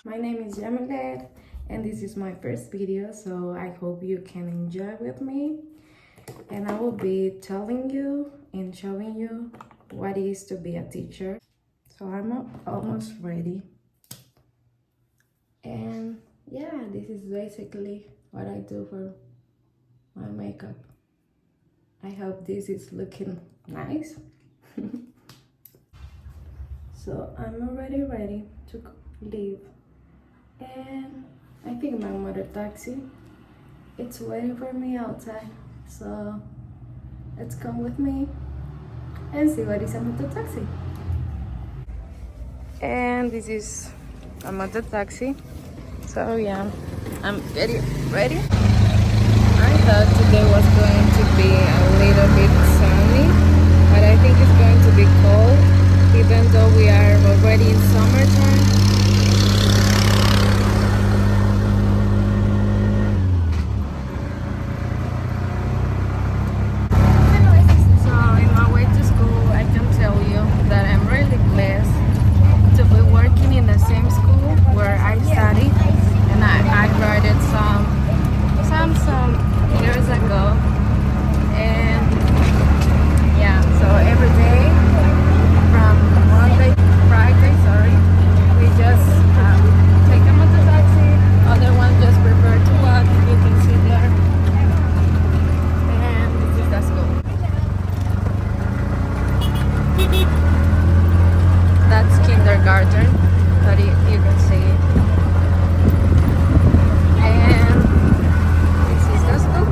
My name is Jamilet and this is my first video, so I hope you can enjoy with me. And I will be telling you and showing you what it is to be a teacher. So I'm almost ready. And yeah, this is basically what I do for my makeup. I hope this is looking nice. So I'm already ready to leave. And I think my motor taxi, it's waiting for me outside. So let's come with me and see what is a motor taxi. And this is a motor taxi. So yeah, I'm getting ready. I thought today was going to be a little bit sunny, but I think it's going to be cold, even though we are already in summertime. So in my way to school, I can tell you that I'm really blessed to be working in the same school where I studied, and I graduated some years ago. And yeah, so every day from Monday to Friday, we just take a motor taxi. Other ones just prefer to walk. You can see there. And this is the school. That's kindergarten, but you can see it. And this is the school.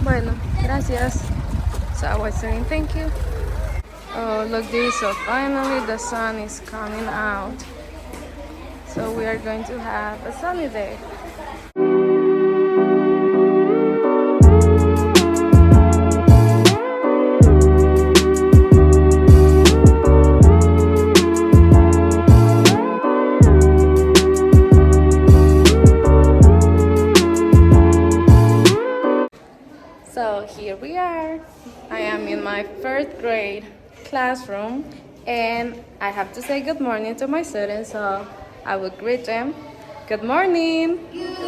Bueno, gracias. So I was saying thank you. Oh, look this. So finally the sun is coming out. So we are going to have a sunny day. So here we are. I am in my first grade classroom and I have to say good morning to my students, so I will greet them. Good morning. Good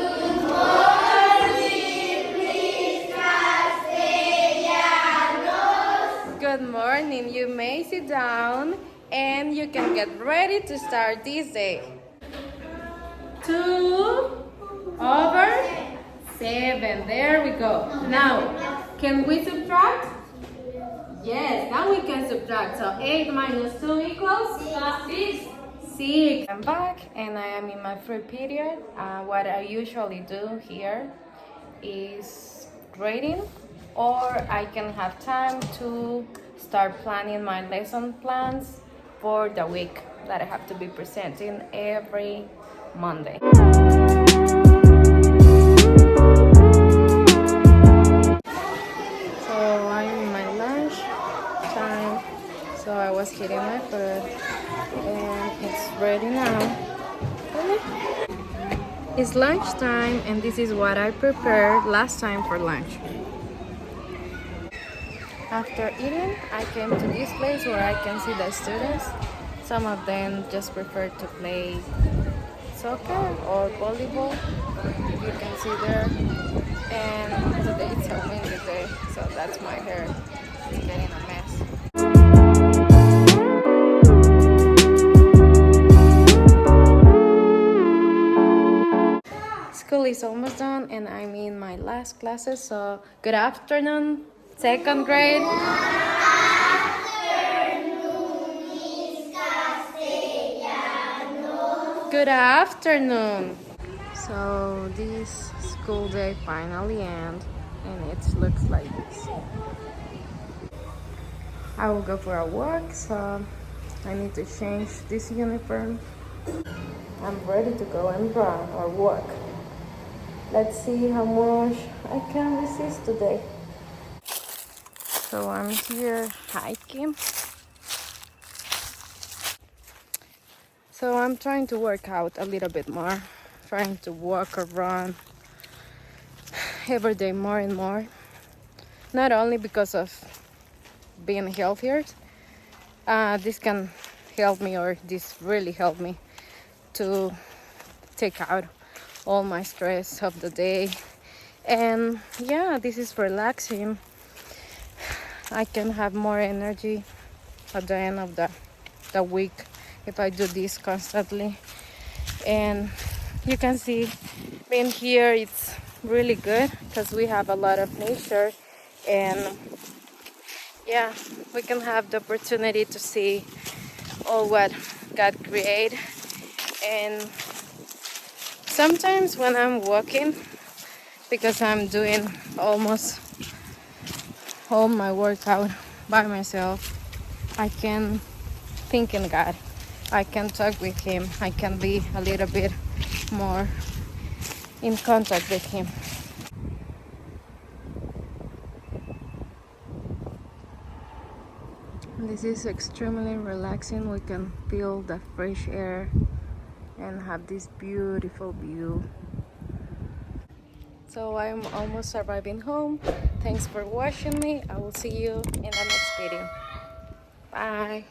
morning, Miss Castellanos. Good morning. You may sit down and you can get ready to start this day. 2/7. There we go. Now, can we subtract? Yes, now we can subtract. So 8 minus 2 equals 6. 6. I'm back and I am in my free period. What I usually do here is grading, or I can have time to start planning my lesson plans for the week that I have to be presenting every Monday. So I was eating my food and it's ready now. It's lunchtime and this is what I prepared last time for lunch. After eating, I came to this place where I can see the students. Some of them just prefer to play soccer or volleyball, you can see there. And today it's a windy day, so that's my hair. It's getting a mess. School is almost done and I'm in my last classes, so good afternoon, second grade. Good afternoon, Miss Castellanos. Good afternoon. So this school day finally ends and it looks like this. I will go for a walk, so I need to change this uniform. I'm ready to go and run or walk. Let's see how much I can resist today. So I'm here hiking So I'm trying to work out a little bit more, trying to walk or run every day more and more. Not only because of being healthier, this can help me, or this really helped me to take out all my stress of the day. And yeah, this is relaxing. I can have more energy at the end of the week if I do this constantly. And you can see being here, it's really good because we have a lot of nature, and yeah, we can have the opportunity to see all what God created. And sometimes when I'm walking, because I'm doing almost all my workout by myself, I can think in God. I can talk with Him. I can be a little bit more in contact with Him. This is extremely relaxing. We can feel the fresh air and have this beautiful view. So I'm almost arriving home. Thanks for watching me. I will see you in the next video. Bye.